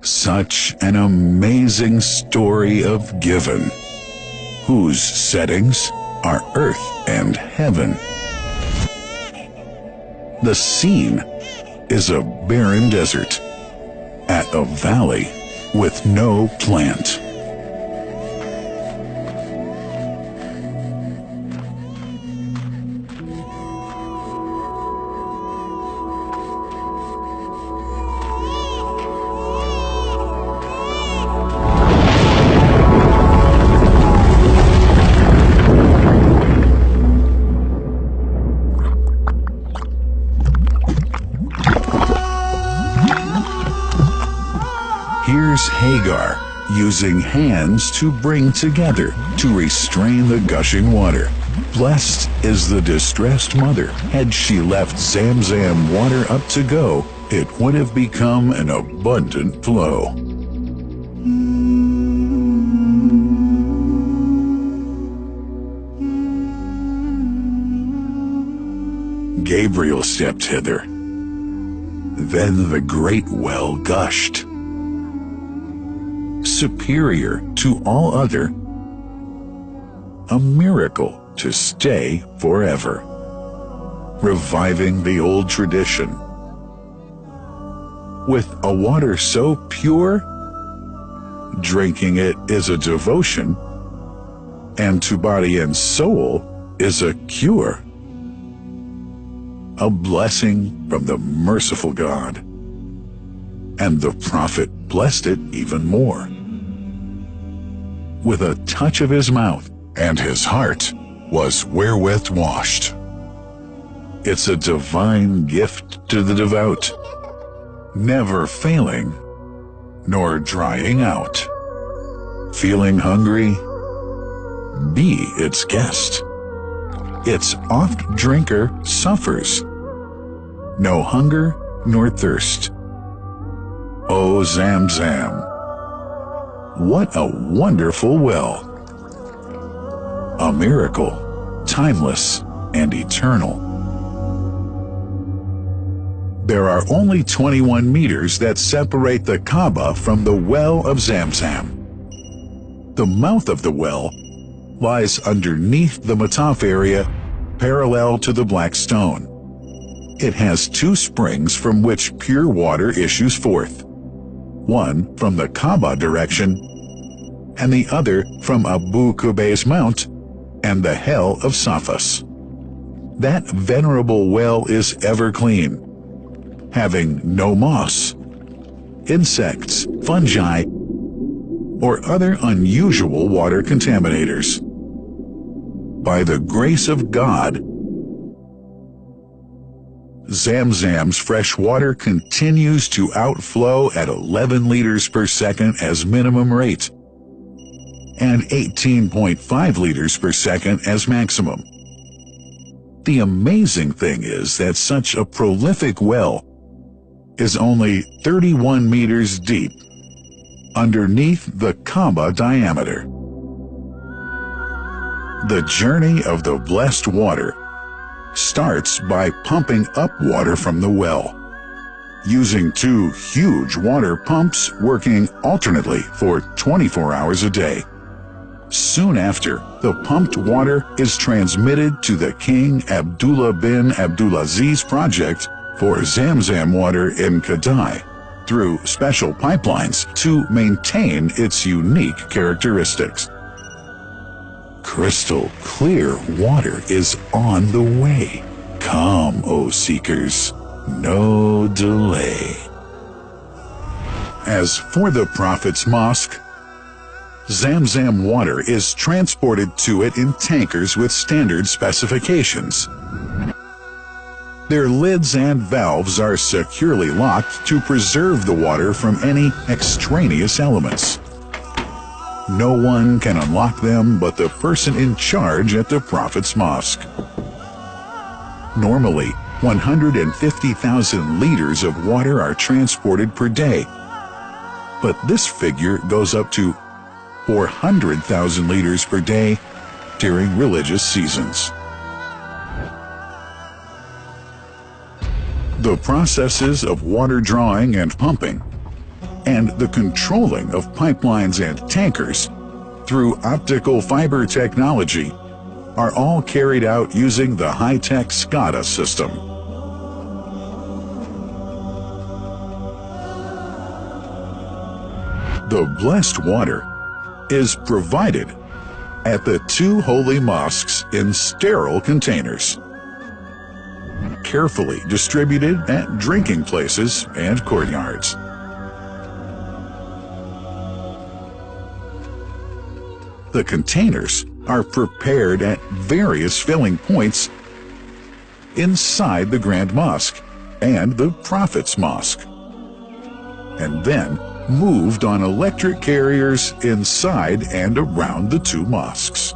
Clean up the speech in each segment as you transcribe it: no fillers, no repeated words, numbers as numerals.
Such an amazing story of giving, whose settings are earth and heaven. The scene is a barren desert at a valley with no plant. Here's Hagar using hands to bring together to restrain the gushing water. Blessed is the distressed mother. Had she left Zamzam water up to go, it would have become an abundant flow. Gabriel stepped hither. Then the great well gushed. Superior to all other, a miracle to stay forever, reviving the old tradition. With a water so pure, drinking it is a devotion, and to body and soul is a cure, a blessing from the merciful God. And the prophet blessed it even more. With a touch of his mouth, and his heart was wherewith washed. It's a divine gift to the devout, never failing, nor drying out. Feeling hungry? Be its guest. Its oft-drinker suffers, no hunger nor thirst. O Zamzam, what a wonderful well! A miracle, timeless and eternal. There are only 21 meters that separate the Kaaba from the well of Zamzam. The mouth of the well lies underneath the Mataf area, parallel to the black stone. It has two springs from which pure water issues forth. One from the Kaaba direction, and the other from Abu Qubay's mount and the hell of Safas. That venerable well is ever clean, having no moss, insects, fungi, or other unusual water contaminators. By the grace of God, Zamzam's fresh water continues to outflow at 11 liters per second as minimum rate, and 18.5 liters per second as maximum. The amazing thing is that such a prolific well is only 31 meters deep, underneath the Kaaba diameter. The journey of the blessed water starts by pumping up water from the well, using two huge water pumps working alternately for 24 hours a day. Soon after, the pumped water is transmitted to the King Abdullah bin Abdulaziz project for Zamzam water in Kadai through special pipelines to maintain its unique characteristics. Crystal clear water is on the way. Come, O seekers, no delay. As for the Prophet's mosque, Zamzam water is transported to it in tankers with standard specifications. Their lids and valves are securely locked to preserve the water from any extraneous elements. No one can unlock them but the person in charge at the Prophet's mosque. Normally, 150,000 liters of water are transported per day, but this figure goes up to 400,000 liters per day during religious seasons. The processes of water drawing and pumping and the controlling of pipelines and tankers through optical fiber technology are all carried out using the high-tech SCADA system. The blessed water is provided at the two holy mosques in sterile containers, carefully distributed at drinking places and courtyards. The containers are prepared at various filling points inside the Grand Mosque and the Prophet's Mosque, and then moved on electric carriers inside and around the two mosques.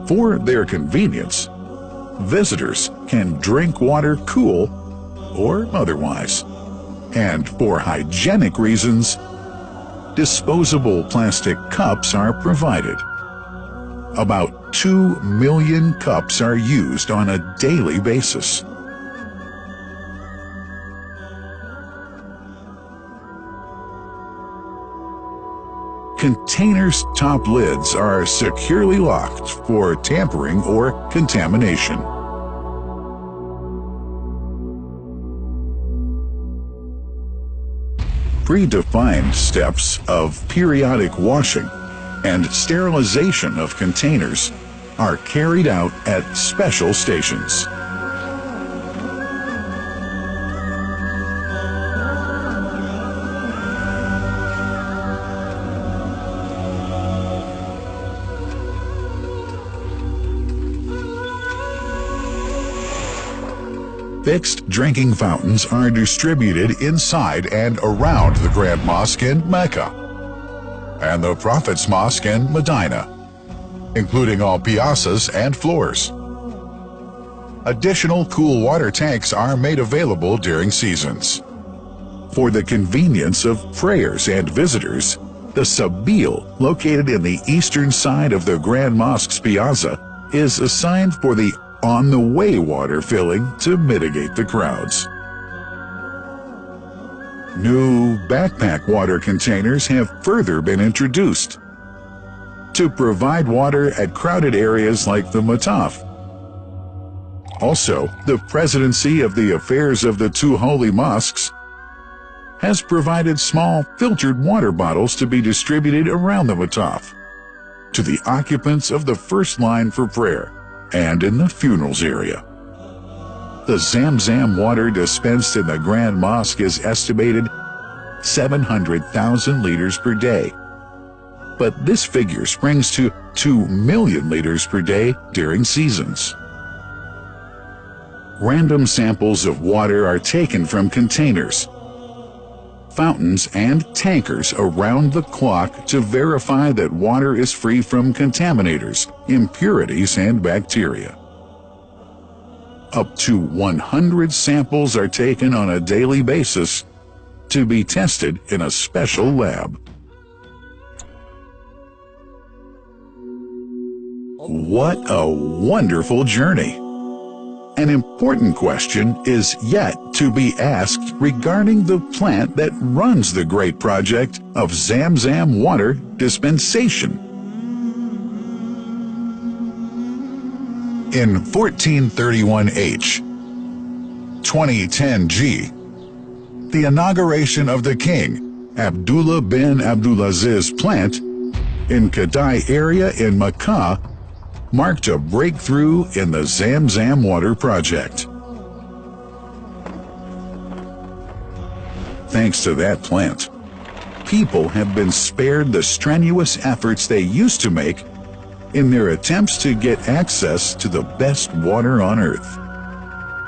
For their convenience, visitors can drink water cool or otherwise, and for hygienic reasons, disposable plastic cups are provided. About 2 million cups are used on a daily basis. Containers' top lids are securely locked for tampering or contamination. Predefined steps of periodic washing and sterilization of containers are carried out at special stations. Fixed drinking fountains are distributed inside and around the Grand Mosque in Mecca and the Prophet's Mosque in Medina, including all piazzas and floors. Additional cool water tanks are made available during seasons. For the convenience of prayers and visitors, the Sabil, located in the eastern side of the Grand Mosque's piazza, is assigned for the on-the-way water filling to mitigate the crowds. New backpack water containers have further been introduced to provide water at crowded areas like the Mataf. Also, the Presidency of the Affairs of the Two Holy Mosques has provided small filtered water bottles to be distributed around the Mataf to the occupants of the first line for prayer and in the funerals area. The Zamzam water dispensed in the Grand Mosque is estimated 700,000 liters per day, but this figure springs to 2 million liters per day during seasons. Random samples of water are taken from containers, fountains, and tankers around the clock to verify that water is free from contaminators, impurities, and bacteria. Up to 100 samples are taken on a daily basis to be tested in a special lab. What a wonderful journey! An important question is yet to be asked regarding the plant that runs the great project of Zamzam water dispensation. In 1431H, 2010G, the inauguration of the king, Abdullah bin Abdulaziz plant in Kadai area in Makkah marked a breakthrough in the Zamzam water project. Thanks to that plant, people have been spared the strenuous efforts they used to make in their attempts to get access to the best water on earth.